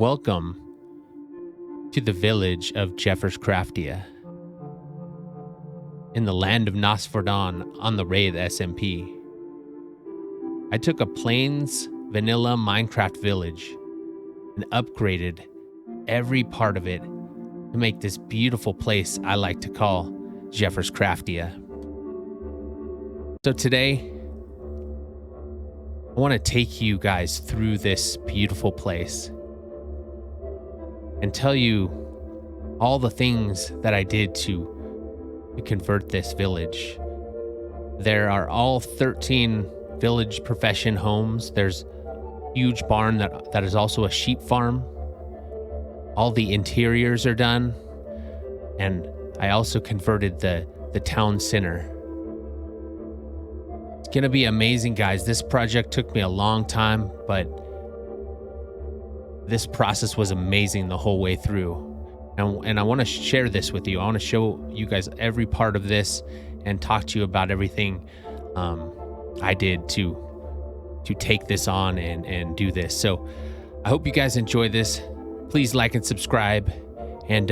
Welcome to the village of JEFFERSCRAFT in the land of Nosfordon on the Wraith SMP. I took a plains vanilla Minecraft village and upgraded every part of it to make this beautiful place I like to call JEFFERSCRAFT. So today, I want to take you guys through this beautiful place and tell you all the things that I did to convert this village. There are all 13 village profession homes. There's a huge barn that is also a sheep farm. All the interiors are done. And I also converted the town center. It's going to be amazing, guys. This project took me a long time, but this process was amazing the whole way through. And I want to share this with you. I want to show you guys every part of this and talk to you about everything I did to take this on and do this. So I hope you guys enjoy this. Please like and subscribe, and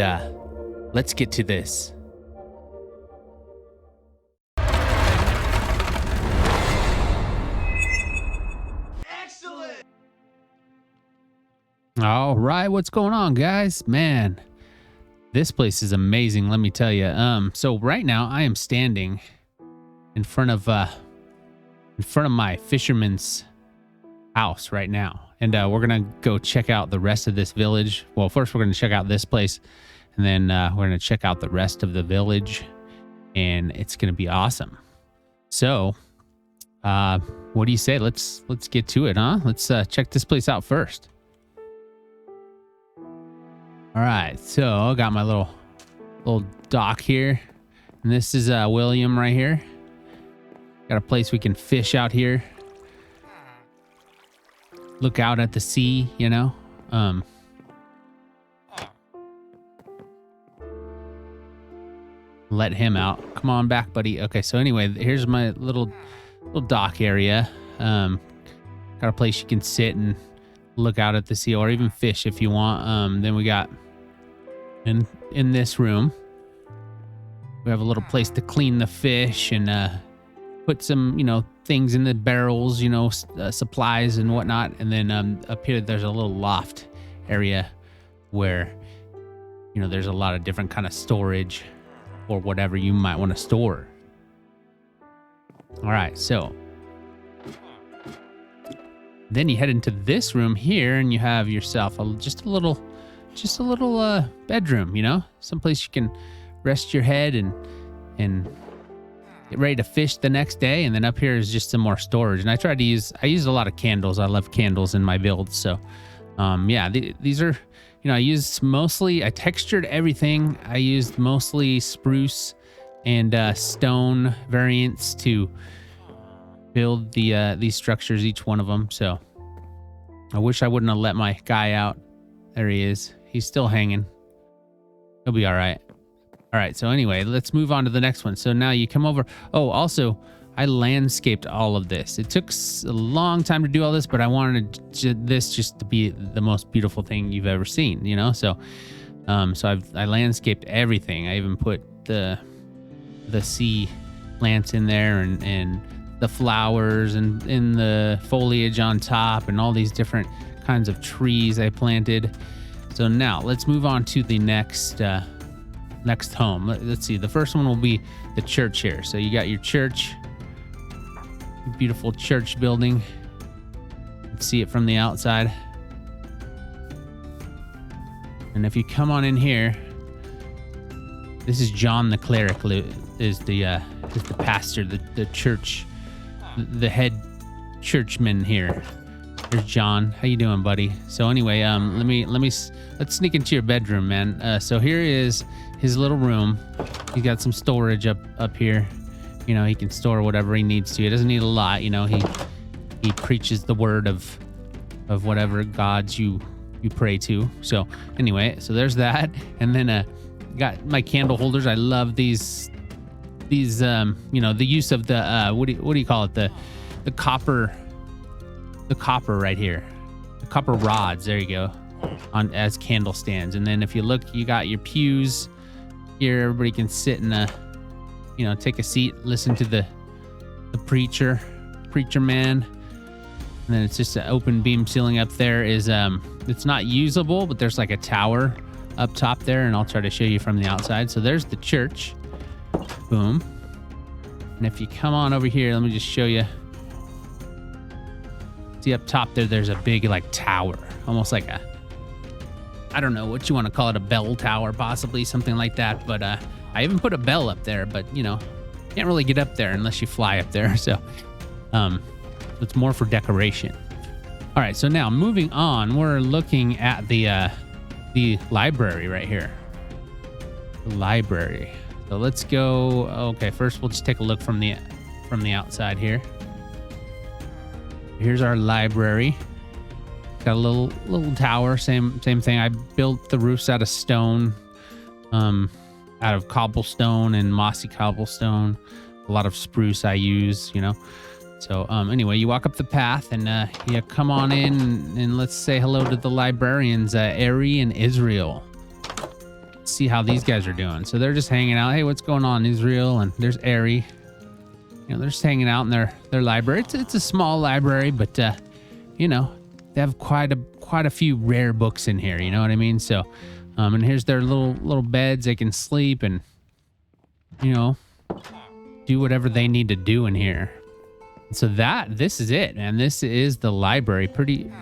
let's get to this. Excellent. All right, what's going on, guys? Man, this place is amazing, let me tell you. So right now I am standing in front of my fisherman's house right now, and we're gonna go check out the rest of this village. Well, first we're gonna check out this place, and then we're gonna check out the rest of the village, and it's gonna be awesome. So, what do you say? Let's get to it, huh? Let's check this place out first. All right, so I got my little dock here, and this is William right here. Got a place we can fish out here. Look out at the sea, you know. Let him out. Come on back, buddy. Okay, so anyway, here's my little dock area. Got a place you can sit and look out at the sea, or even fish if you want. Then we got in this room, we have a little place to clean the fish and put some, things in the barrels, supplies and whatnot. And then up here, there's a little loft area where, there's a lot of different kind of storage or whatever you might want to store. All right, so then you head into this room here, and you have yourself just a little bedroom, someplace you can rest your head and get ready to fish the next day. And then up here is just some more storage. And I used a lot of candles. I love candles in my builds. So, yeah, these are, I textured everything. I used mostly spruce and stone variants to build these structures, each one of them. So I wish I wouldn't have let my guy out. There he is. He's still hanging. He'll be all right. All right, so anyway, let's move on to the next one. So now you come over. Oh, also, I landscaped all of this. It took a long time to do all this, but I wanted this just to be the most beautiful thing you've ever seen, So, I landscaped everything. I even put the sea plants in there and the flowers and in the foliage on top and all these different kinds of trees I planted. So now let's move on to the next home. Let's see. The first one will be the church here. So you got your church, beautiful church building. You can see it from the outside. And if you come on in here, this is John the cleric, is the pastor, the church, the head churchman here. There's John. How you doing, buddy? So anyway, let's sneak into your bedroom, man. So here is his little room. He got some storage up here. He can store whatever he needs to. He doesn't need a lot. He preaches the word of whatever gods you pray to. So anyway, so there's that. And then got my candle holders. I love these the use of the what do you call it, the copper right here, the copper rods. There you go. on as candle stands. And then if you look, you got your pews here. Everybody can sit in a, take a seat, listen to the preacher man. And then it's just an open beam ceiling up there. It's not usable, but there's like a tower up top there, and I'll try to show you from the outside. So there's the church. Boom. And if you come on over here, let me just show you. See up top there, there's a big like tower, almost like I don't know what you want to call it, a bell tower, possibly something like that. But I even put a bell up there, but can't really get up there unless you fly up there. So it's more for decoration. All right, so now moving on, we're looking at the library right here. The library. So let's go. Okay, first we'll just take a look from the outside here. Here's our library. Got a little tower, same thing. I built the roofs out of stone, out of cobblestone and mossy cobblestone. A lot of spruce I use, So anyway, you walk up the path and you come on in and let's say hello to the librarians, Ari and Israel. See how these guys are doing. So they're just hanging out. Hey, what's going on, Israel? And there's Ari. They're just hanging out in their library. It's a small library, but they have quite a few rare books in here. You know what I mean? So, and here's their little beds. They can sleep and do whatever they need to do in here. So this is it, man. This is the library.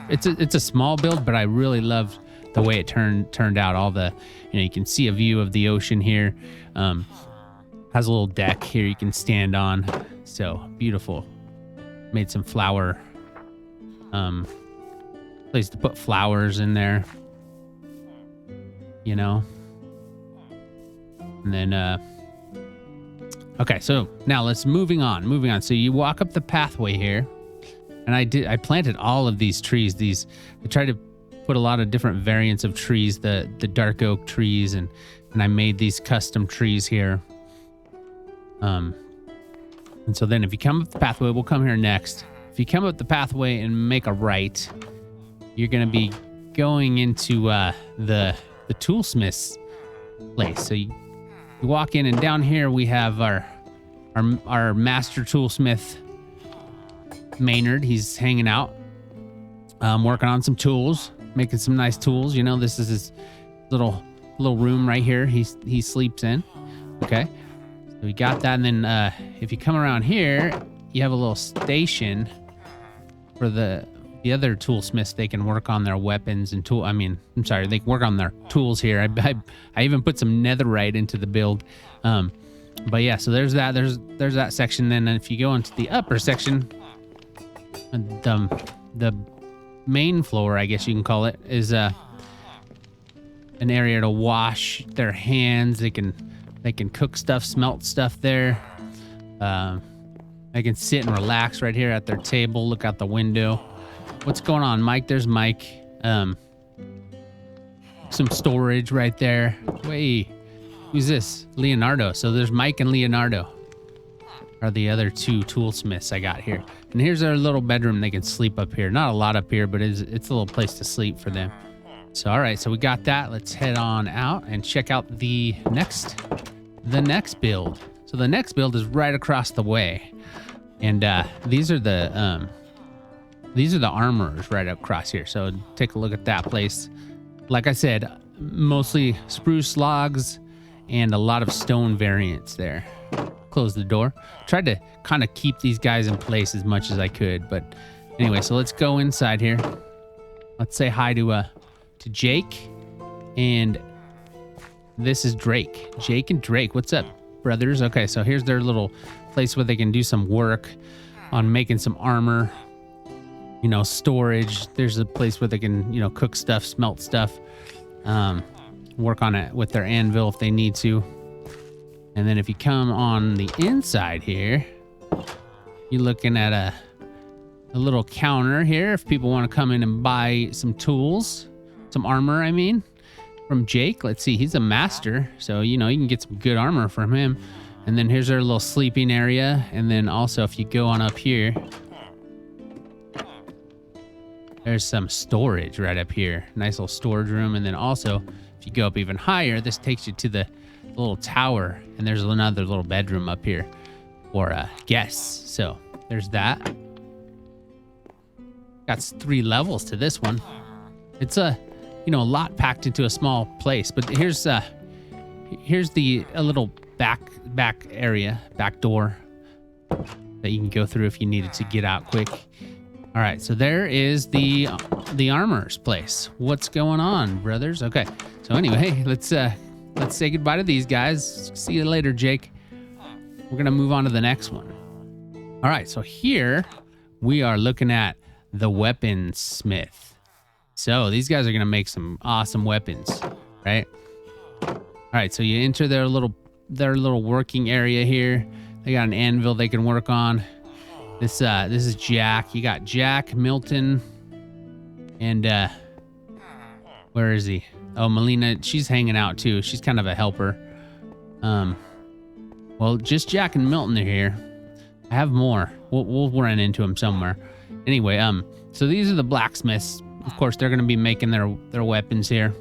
It's a small build, but I really loved the way it turned out. All the, you can see a view of the ocean here. Has a little deck here you can stand on. So beautiful. Made some flower place to put flowers in there. And then okay, so now let's moving on. So you walk up the pathway here, and I planted all of these trees. I tried to put a lot of different variants of trees, the dark oak trees, and I made these custom trees here. And so then if you come up the pathway, we'll come here next. If you come up the pathway and make a right, you're gonna be going into the Toolsmiths place. So you walk in, and down here we have our master toolsmith, Maynard. He's hanging out, working on some tools, making some nice tools. This is his little room right here. He sleeps in. Okay, so we got that. And then if you come around here, you have a little station for the other toolsmiths. They can work on their weapons and they can work on their tools here. I even put some netherite into the build. But yeah, so there's that. There's that section. Then if you go into the upper section, the main floor, I guess you can call it, is an area to wash their hands. They can cook stuff, smelt stuff there. They can sit and relax right here at their table, look out the window. What's going on, Mike? There's Mike. Some storage right there. Wait, who's this? Leonardo. So there's Mike and Leonardo are the other two toolsmiths I got here. And here's their little bedroom. They can sleep up here. Not a lot up here, but it's a little place to sleep for them. So, all right, so we got that. Let's head on out and check out the next build. So the next build is right across the way. And these are the armorers right across here. So take a look at that place. Like I said, mostly spruce logs and a lot of stone variants there. Close the door. Tried to kind of keep these guys in place as much as I could. But anyway, so let's go inside here. Let's say hi to Jake. And this is Drake. Jake and Drake. What's up, brothers? Okay, so here's their little place where they can do some work on making some armor. Storage. There's a place where they can, cook stuff, smelt stuff, work on it with their anvil if they need to. And then if you come on the inside here, you're looking at a little counter here. If people want to come in and buy some tools, some armor, from Jake. Let's see, he's a master. So, you can get some good armor from him. And then here's our little sleeping area. And then also if you go on up here, there's some storage right up here. Nice little storage room. And then also, if you go up even higher, this takes you to the little tower. And there's another little bedroom up here for guests. So there's that. Got 3 levels to this one. It's a lot packed into a small place. But here's a little back area, back door that you can go through if you needed to get out quick. All right, so there is the armorer's place. What's going on, brothers? Okay, so anyway, let's say goodbye to these guys. See you later, Jake. We're gonna move on to the next one. All right, so here we are looking at the Weaponsmith. So these guys are gonna make some awesome weapons, right? All right, so you enter their little working area here. They got an anvil they can work on. This is Jack. You got Jack, Milton, and where is he? Oh, Melina, she's hanging out too. She's kind of a helper. Well, just Jack and Milton are here. I have more. We'll run into them somewhere. Anyway, so these are the blacksmiths. Of course, they're gonna be making their weapons here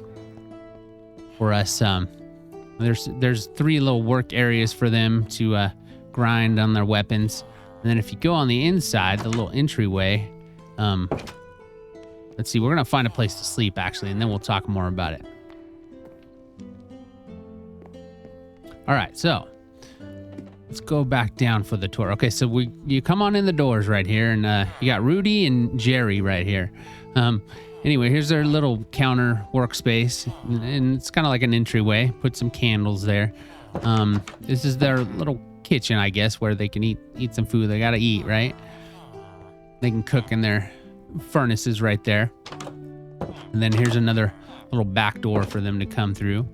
for us. There's 3 little work areas for them to grind on their weapons. And then if you go on the inside, the little entryway, let's see, we're going to find a place to sleep, actually, and then we'll talk more about it. All right, so let's go back down for the tour. Okay, so you come on in the doors right here, and you got Rudy and Jerry right here. Anyway, here's their little counter workspace, and it's kind of like an entryway. Put some candles there. This is their little kitchen, I guess, where they can eat some food. They gotta eat, right? They can cook in their furnaces right there. And then here's another little back door for them to come through.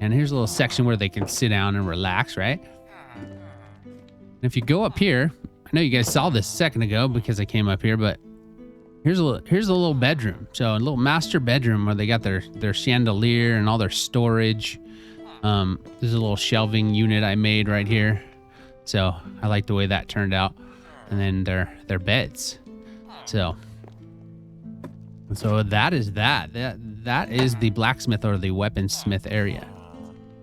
And here's a little section where they can sit down and relax, right? And if you go up here, I know you guys saw this a second ago because I came up here, but here's a little bedroom. So a little master bedroom where they got their chandelier and all their storage. There's a little shelving unit I made right here. So I like the way that turned out. And then their beds. So that is that. That is the blacksmith or the weaponsmith area.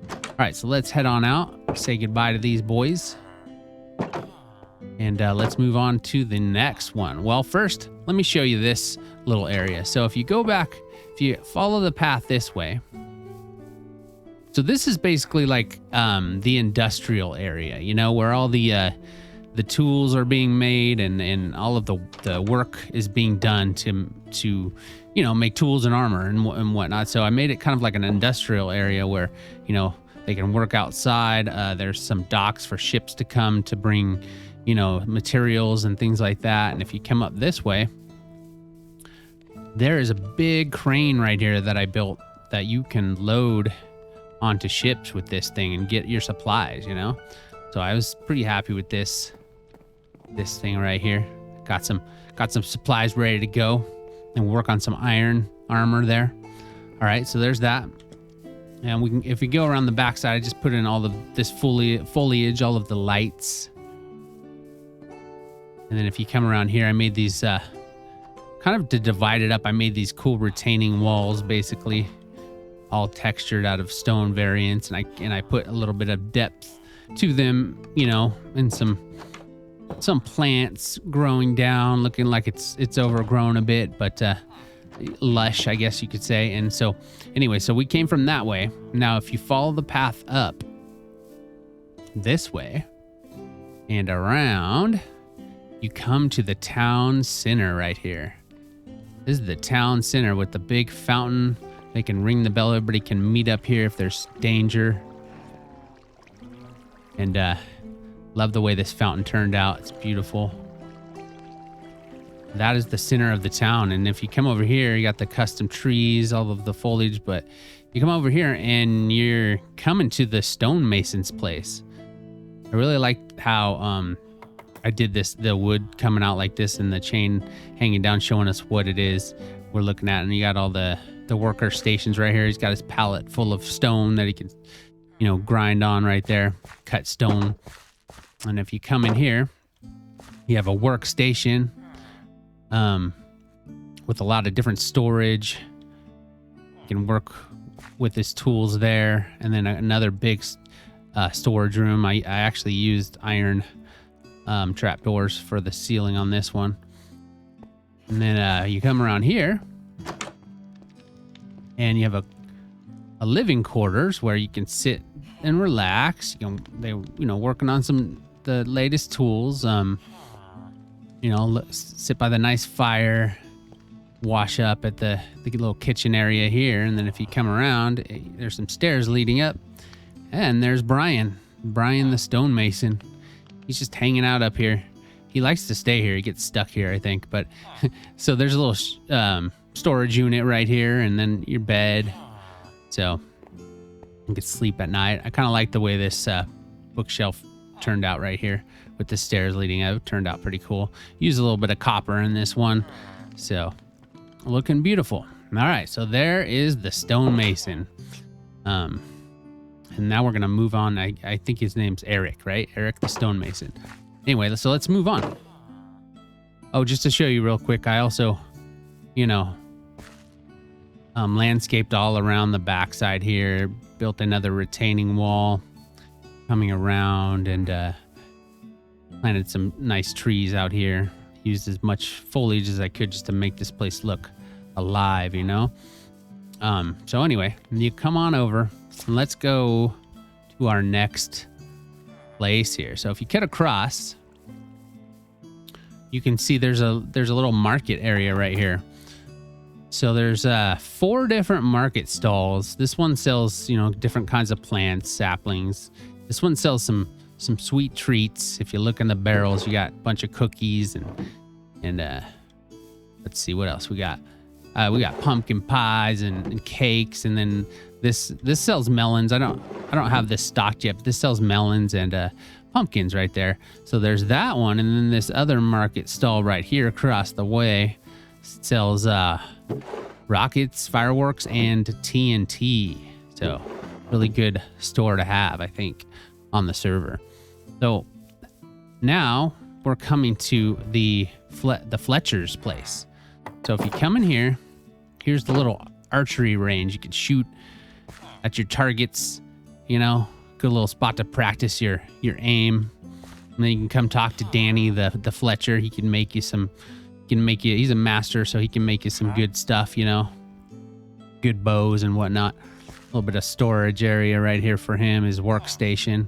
All right, so let's head on out. Say goodbye to these boys. And let's move on to the next one. Well, first, let me show you this little area. So if you go back, if you follow the path this way, so this is basically like the industrial area, where all the tools are being made and all of the work is being done to make tools and armor and whatnot. So I made it kind of like an industrial area where, they can work outside. There's some docks for ships to come to bring, materials and things like that. And if you come up this way, there is a big crane right here that I built that you can load onto ships with this thing and get your supplies, So I was pretty happy with this thing right here. Got some supplies ready to go and work on some iron armor there. All right, so there's that. And if we go around the backside, I just put in all of this foliage, all of the lights. And then if you come around here, I made these kind of to divide it up. I made these cool retaining walls, basically all textured out of stone variants, and I put a little bit of depth to them, and some plants growing down, looking like it's overgrown a bit, but lush, I guess you could say. And so anyway, so we came from that way. Now if you follow the path up this way and around, you come to the town center right here. This is the town center with the big fountain. They can ring the bell. Everybody can meet up here if there's danger. And love the way this fountain turned out. It's beautiful. That is the center of the town. And if you come over here, you got the custom trees, all of the foliage. But you come over here and you're coming to the stonemason's place. I really like how I did this, the wood coming out like this and the chain hanging down, showing us what it is we're looking at. And you got all the worker stations right here. He's got his pallet full of stone that he can, grind on right there, cut stone. And if you come in here, you have a workstation. with a lot of different storage. You can work with his tools there. And then another big storage room. I actually used iron trapdoors for the ceiling on this one. And then you come around here and you have a living quarters where you can sit and relax. Working on the latest tools. Sit by the nice fire, wash up at the little kitchen area here. And then if you come around, there's some stairs leading up. And there's Brian the stonemason. He's just hanging out up here. He likes to stay here. He gets stuck here, I think. But so there's a little storage unit right here, and then your bed. So you can sleep at night. I kind of like the way this bookshelf turned out right here with the stairs leading up. It turned out pretty cool. Use a little bit of copper in this one. So looking beautiful. All right, so there is the stonemason. And now we're going to move on. I think his name's Eric, right? Eric the stonemason. Anyway, so let's move on. Oh, just to show you real quick, I also, landscaped all around the backside here, built another retaining wall coming around, and planted some nice trees out here. Used as much foliage as I could just to make this place look alive, So anyway, you come on over and let's go to our next place here. So if you cut across, you can see there's a little market area right here. So there's 4 different market stalls. This one sells, different kinds of plants, saplings. This one sells some sweet treats. If you look in the barrels, you got a bunch of cookies and let's see what else we got. We got pumpkin pies and cakes, and then this sells melons. I don't have this stocked yet, but this sells melons and pumpkins right there. So there's that one, and then this other market stall right here across the way sells rockets, fireworks, and TNT. So really good store to have, I think, on the server. So now we're coming to the Fletchers place. So if you come in here, here's the little archery range. You can shoot at your targets, good little spot to practice your aim. And then you can come talk to Danny, the Fletcher. He can make you he's a master, so he can make you some good stuff, good bows and whatnot. A little bit of storage area right here for him, his workstation.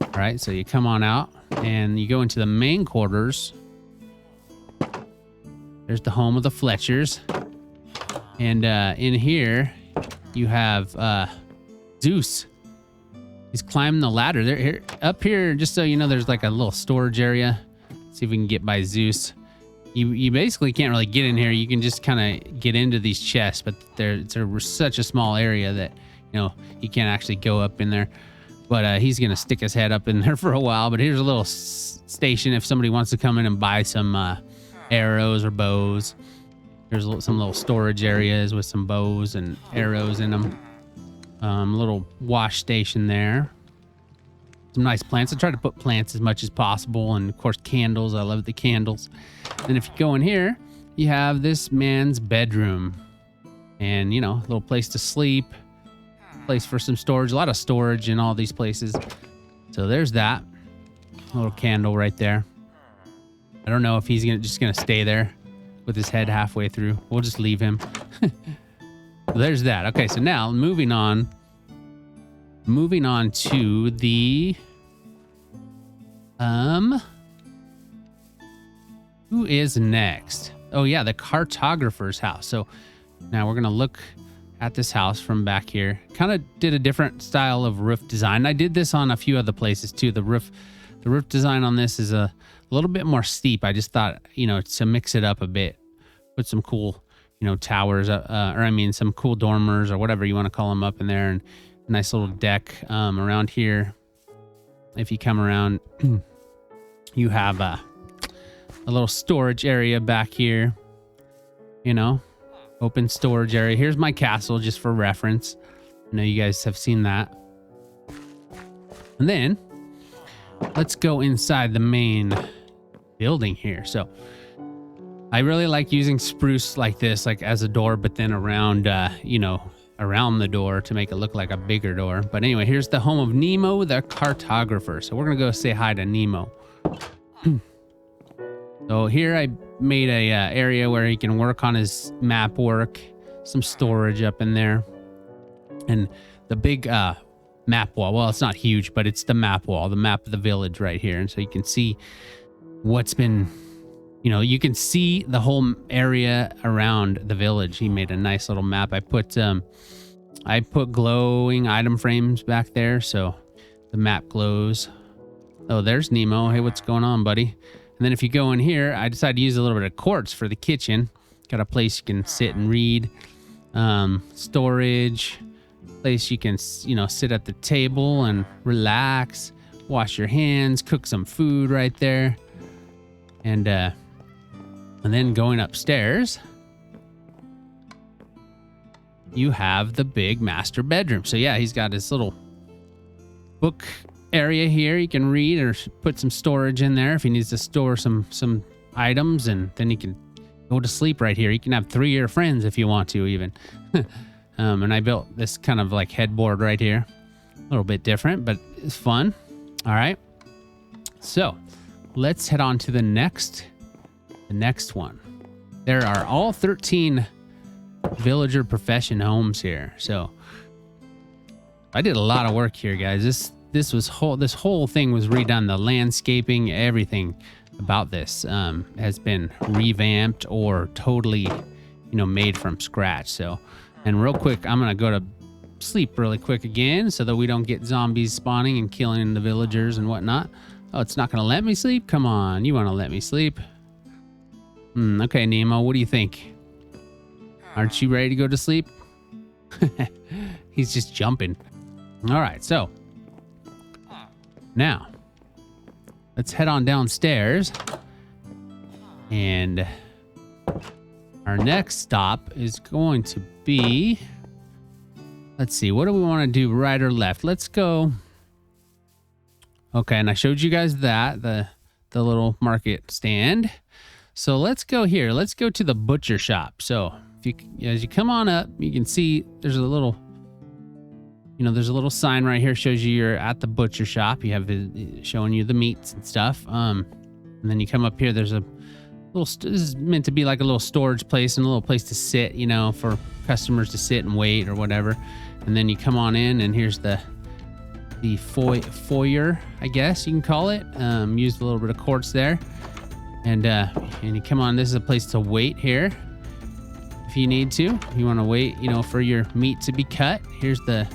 All right, so you come on out and you go into the main quarters. There's the home of the Fletchers. And in here, you have Zeus. He's climbing the ladder. They're here, up here, just so you know, there's like a little storage area. Let's see if we can get by Zeus. You basically can't really get in here. You can just kind of get into these chests, but it's such a small area that, you can't actually go up in there. But he's going to stick his head up in there for a while. But here's a little station if somebody wants to come in and buy some arrows or bows. There's some little storage areas with some bows and arrows in them. Little wash station there. Some nice plants. I try to put plants as much as possible, and of course candles. I love the candles. And if you go in here, you have this man's bedroom, and a little place to sleep, place for some storage. A lot of storage in all these places. So there's that little candle right there. I don't know if he's just gonna stay there with his head halfway through. We'll just leave him. There's that. Okay, so now moving on to the who is next? Oh yeah, the cartographer's house. So now we're gonna look at this house from back here. Kind of did a different style of roof design. I did this on a few other places too. The roof design on this is a little bit more steep. I just thought, to mix it up a bit, put some cool, towers, some cool dormers or whatever you want to call them up in there, and a nice little deck around here. If you come around, you have a little storage area back here, open storage area. Here's my castle just for reference. I know you guys have seen that. And then let's go inside the main building here. So I really like using spruce like this, like as a door, but then around, around the door to make it look like a bigger door. But anyway, here's the home of Nemo, the cartographer. So we're going to go say hi to Nemo. So here I made a area where he can work on his map work, some storage up in there. And the big map wall, well, it's not huge, but it's the map wall, the map of the village right here. And so you can see what's been, you can see the whole area around the village. He made a nice little map. I put glowing item frames back there, so the map glows. Oh, there's Nemo. Hey, what's going on, buddy? And then if you go in here, I decided to use a little bit of quartz for the kitchen. Got a place you can sit and read. Storage. Place you can, sit at the table and relax. Wash your hands. Cook some food right there. And then going upstairs, you have the big master bedroom. So yeah, he's got his little book area here. You can read or put some storage in there if he needs to store some items, and then he can go to sleep right here. You can have 3 of your friends if you want to even. And I built this kind of like headboard right here. A little bit different, but it's fun. All right. So let's head on to the next one. There are all 13 villager profession homes here. So I did a lot of work here, guys. This whole thing was redone. The landscaping, everything about this has been revamped or totally, made from scratch. So, and real quick, I'm gonna go to sleep really quick again so that we don't get zombies spawning and killing the villagers and whatnot. Oh, it's not gonna let me sleep? Come on, you wanna let me sleep? Okay, Nemo, what do you think? Aren't you ready to go to sleep? He's just jumping. All right, so now let's head on downstairs, and our next stop is going to be, let's see, what do we want to do, right or left? Let's go. Okay, and I showed you guys that, the little market stand. So let's go here. Let's go to the butcher shop. So as you come on up, you can see there's a little, there's a little sign right here, shows you you're at the butcher shop. You have it showing you the meats and stuff. And then you come up here, there's a little, this is meant to be like a little storage place and a little place to sit, for customers to sit and wait or whatever. And then you come on in, and here's the foyer, I guess you can call it. Used a little bit of quartz there. And you come on, this is a place to wait here. If you need to, you want to wait, for your meat to be cut. Here's the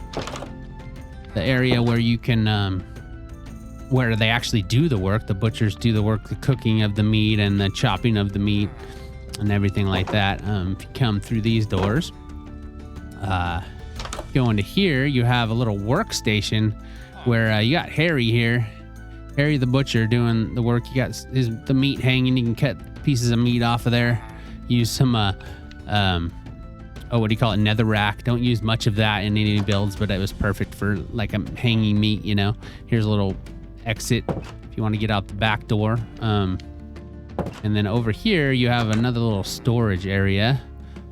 area where you can, where they actually do the work. The butchers do the work, the cooking of the meat and the chopping of the meat and everything like that. If you come through these doors, go into here, you have a little workstation where you got Harry here. Harry the butcher doing the work. You got the meat hanging. You can cut pieces of meat off of there. Use some what do you call it? Nether rack. Don't use much of that in any builds, but it was perfect for like a hanging meat, Here's a little exit if you want to get out the back door. And then over here you have another little storage area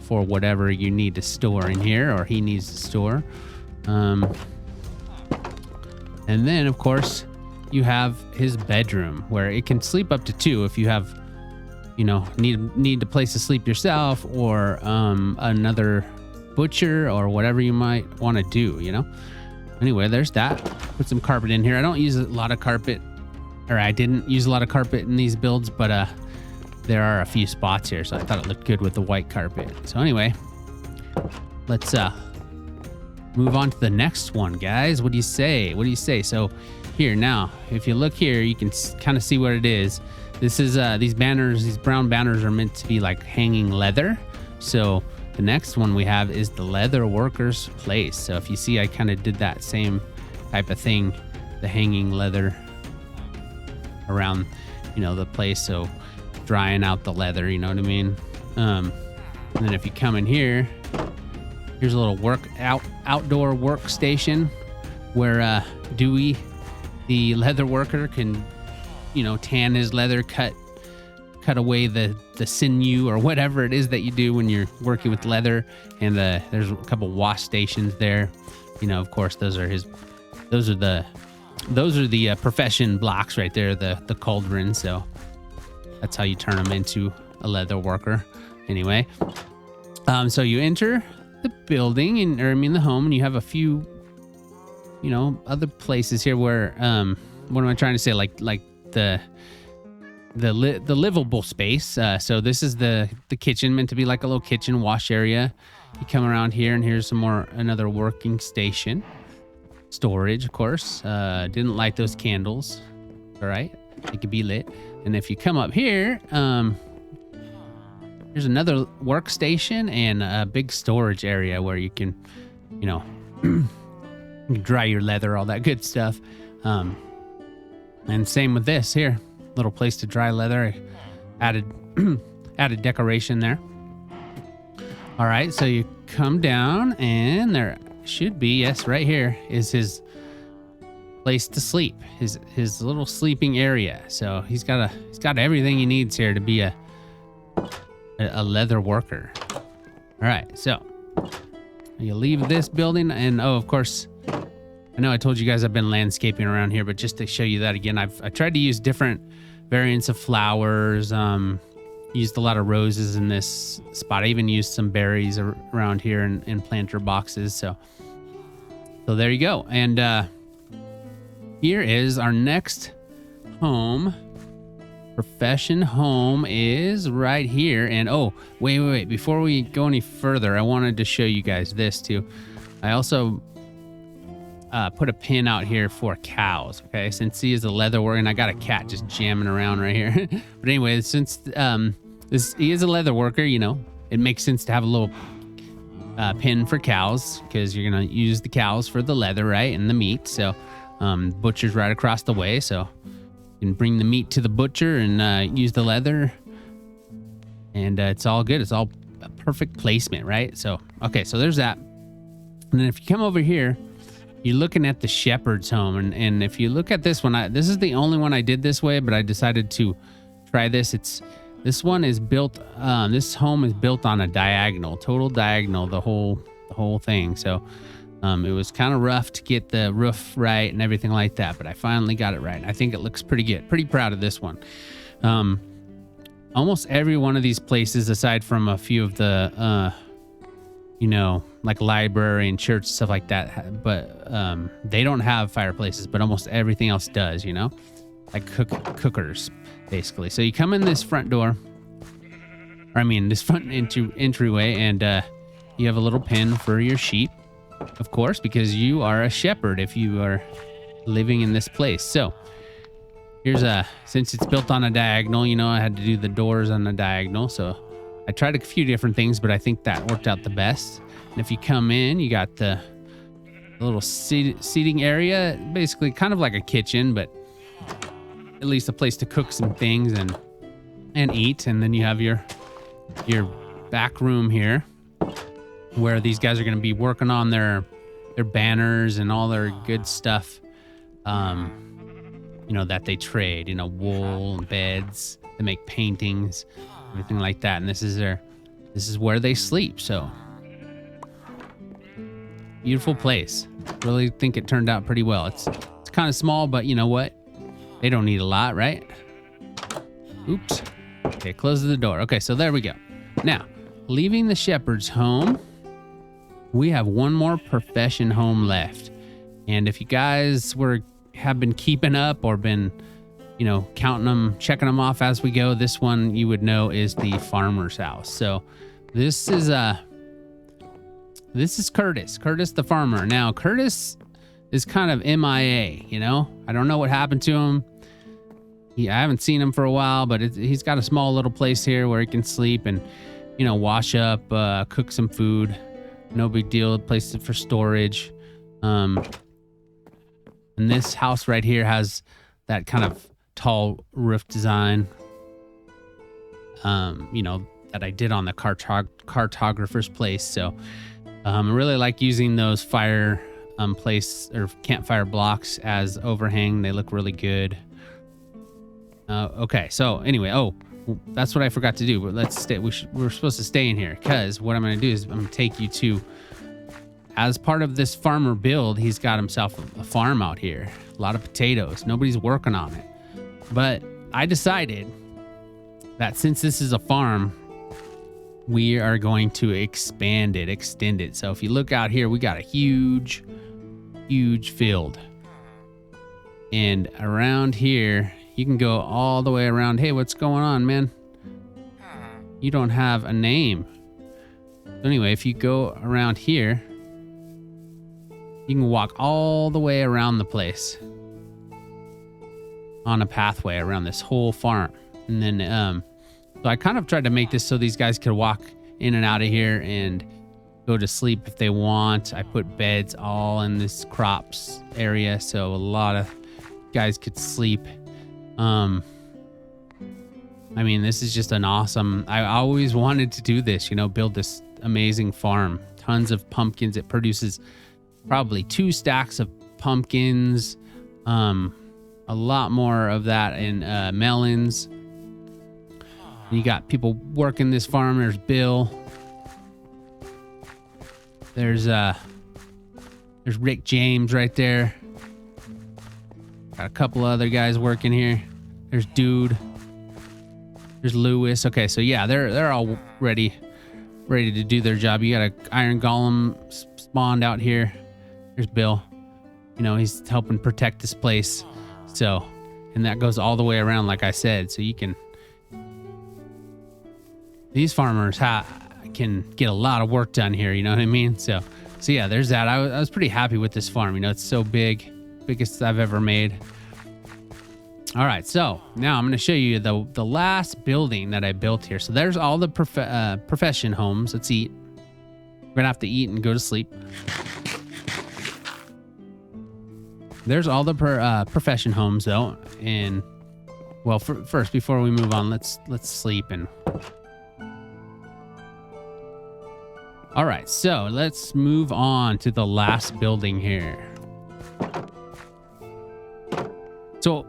for whatever you need to store in here, or he needs to store. And then of course you have his bedroom where it can sleep up to 2 if you have, need a place to sleep yourself, or another butcher, or whatever you might want to do, Anyway, there's that. Put some carpet in here. I don't use a lot of carpet, or I didn't use a lot of carpet in these builds, but there are a few spots here, so I thought it looked good with the white carpet. So anyway, let's move on to the next one, guys. What do you say? So here now, if you look here, you can kind of see what it is. This is these banners, these brown banners are meant to be like hanging leather. So the next one we have is the leather worker's place. So if you see, I kind of did that same type of thing, the hanging leather around, the place. So drying out the leather, you know what I mean? And then if you come in here, here's a little outdoor workstation where Dewey, the leather worker, can, tan his leather, cut cut away the sinew or whatever it is that you do when you're working with leather. And there's a couple wash stations there. You know, of course, those are the profession blocks right there, the cauldron. So that's how you turn them into a leather worker. Anyway, so you enter the building the home, and you have a few, you know, other places here where what am I trying to say? Like the livable space. So this is the kitchen, meant to be like a little kitchen wash area. You come around here, and here's another working station. Storage, of course. Didn't light those candles. All right, it could be lit. And if you come up here, there's another workstation and a big storage area where you can, you know, dry your leather, all that good stuff. And same with this here, little place to dry leather. Added decoration there. All right, so you come down, and there should be, yes, right here is his place to sleep, his little sleeping area. So he's got everything he needs here to be a leather worker. All right, so you leave this building, and of course, I know I told you guys I've been landscaping around here, but just to show you that again, I tried to use different variants of flowers. Used a lot of roses in this spot. I even used some berries around here in planter boxes. So there you go. And here is our next home. Profession home is right here. And wait. Before we go any further, I wanted to show you guys this too. I also put a pin out here for cows. Okay, since he is a leather worker, and I got a cat just jamming around right here. But anyway, since he is a leather worker, you know, it makes sense to have a little pin for cows, because you're gonna use the cows for the leather, right, and the meat. So butcher's right across the way, so you can bring the meat to the butcher and use the leather, and it's all good. It's all a perfect placement, right? So okay, so there's that. And then if you come over here, you're looking at the shepherd's home, and if you look at this one, this is the only one I did this way, but I decided to try this. This one is built. This home is built on a diagonal, total diagonal, the whole thing. So it was kind of rough to get the roof right and everything like that, but I finally got it right. I think it looks pretty good. Pretty proud of this one. Almost every one of these places, aside from a few of the you know, like library and church, stuff like that, but they don't have fireplaces, but almost everything else does, you know, like cookers basically. So you come in this front door, this front entryway, and you have a little pen for your sheep, of course, because you are a shepherd if you are living in this place. So here's since it's built on a diagonal, you know, I had to do the doors on a diagonal, so I tried a few different things, but I think that worked out the best. And if you come in, you got the little seating area, basically kind of like a kitchen, but at least a place to cook some things and eat. And then you have your back room here, where these guys are going to be working on their banners and all their good stuff, you know, that they trade, you know, wool and beds, they make paintings, everything like that. And this is where they sleep. So beautiful place. Really think it turned out pretty well. It's kind of small, but you know what? They don't need a lot, right? Oops. Okay, close the door. Okay, so there we go. Now, leaving the shepherd's home, we have one more profession home left. And if you guys have been keeping up or been, you know, counting them, checking them off as we go, this one you would know is the farmer's house. So this is Curtis the farmer. Now Curtis is kind of MIA, you know, I don't know what happened to him. I haven't seen him for a while, but he's got a small little place here where he can sleep and, you know, wash up, cook some food. No big deal. Place for storage. And this house right here has that kind of tall roof design, you know, that I did on the cartographer's place. So I really like using those fire place or campfire blocks as overhang. They look really good. Okay, so anyway, that's what I forgot to do. But let's stay. We're supposed to stay in here because what I'm going to do is I'm going to take you to. As part of this farmer build, he's got himself a farm out here. A lot of potatoes. Nobody's working on it. But I decided that since this is a farm, we are going to extend it. So if you look out here, we got a huge field. And around here, you can go all the way around. Hey, what's going on, man? You don't have a name. So anyway, if you go around here, you can walk all the way around the place on a pathway around this whole farm. And then, so I kind of tried to make this so these guys could walk in and out of here and go to sleep if they want. I put beds all in this crops area, so a lot of guys could sleep. I mean, this is just an awesome, I always wanted to do this, build this amazing farm. Tons of pumpkins. It produces probably 2 stacks of pumpkins, a lot more of that in melons. You got people working this farm. There's Bill. There's Rick James right there. Got a couple other guys working here. There's Dude. There's Lewis. Okay, so yeah, they're all ready to do their job. You got an iron golem spawned out here. There's Bill. He's helping protect this place. So, and that goes all the way around, like I said. So you can. These farmers can get a lot of work done here. You know what I mean? So yeah, there's that. I was pretty happy with this farm. It's so big, biggest I've ever made. All right, so now I'm going to show you the last building that I built here. So there's all the profession homes. Let's eat. We're going to have to eat and go to sleep. There's all the profession homes, though. And, well, first, before we move on, let's sleep. And all right, so let's move on to the last building here. So,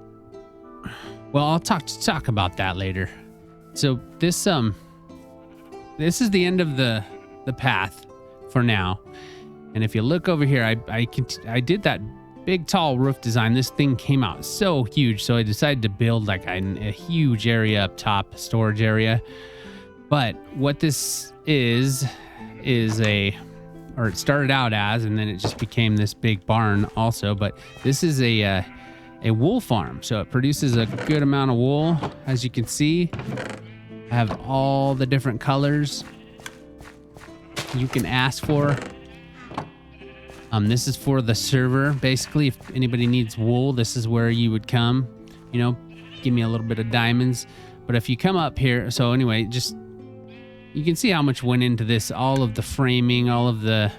well, I'll talk about that later. So this is the end of the path for now. And if you look over here, I did that big tall roof design. This thing came out so huge, so I decided to build like a huge area up top, storage area. But what this is or it started out as, and then it just became this big barn also. But this is a wool farm, so it produces a good amount of wool. As you can see, I have all the different colors you can ask for. This is for the server. Basically, if anybody needs wool, this is where you would come. Give me a little bit of diamonds. But if you come up here, so anyway, just you can see how much went into this. All of the framing, all of the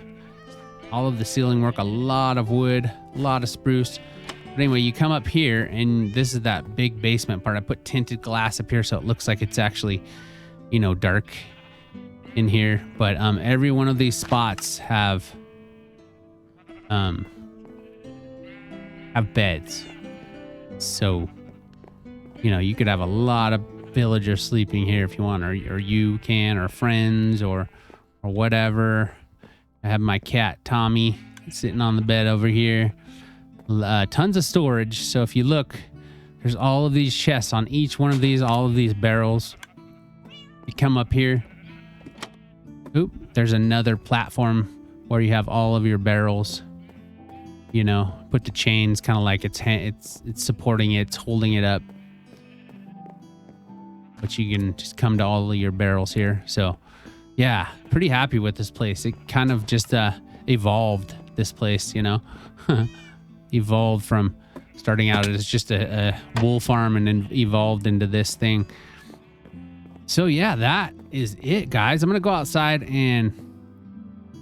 ceiling work, a lot of wood, a lot of spruce. But anyway, you come up here, and this is that big basement part. I put tinted glass up here so it looks like it's actually, dark in here. But every one of these spots have beds. So, you could have a lot of villagers sleeping here if you want, or you can, or friends, or whatever. I have my cat Tommy sitting on the bed over here. Tons of storage. So if you look, there's all of these chests on each one of these, all of these barrels. You come up here. Oop, there's another platform where you have all of your barrels. Put the chains kind of like it's supporting it, it's holding it up. But you can just come to all of your barrels here. So yeah, pretty happy with this place. It kind of just evolved, this place, evolved from starting out as just a wool farm and then evolved into this thing. So yeah, that is it, guys. I'm going to go outside and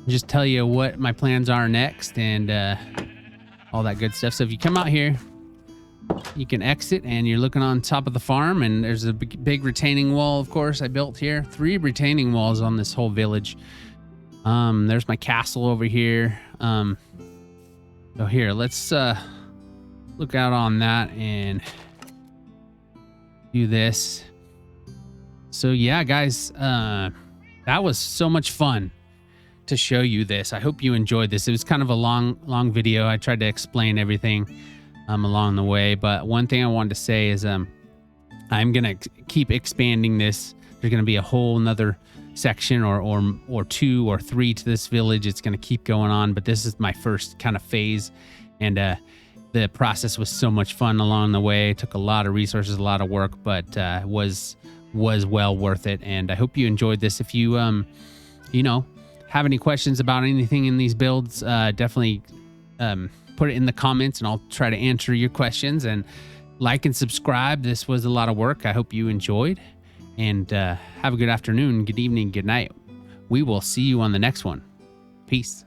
just tell you what my plans are next and all that good stuff. So if you come out here, you can exit and you're looking on top of the farm, and there's a big retaining wall, of course, I built here. 3 retaining walls on this whole village. There's my castle over here. So here, let's look out on that and do this. So yeah, guys, that was so much fun to show you this. I hope you enjoyed this. It was kind of a long video. I tried to explain everything along the way, but one thing I wanted to say is I'm gonna keep expanding this. There's gonna be a whole nother section or 2 or 3 to this village. It's gonna keep going on, but this is my first kind of phase, and the process was so much fun along the way. It took a lot of resources, a lot of work, but was well worth it. And I hope you enjoyed this. If you have any questions about anything in these builds, definitely put it in the comments and I'll try to answer your questions. And like and subscribe. This was a lot of work. I hope you enjoyed, and have a good afternoon, good evening, good night. We will see you on the next one. Peace.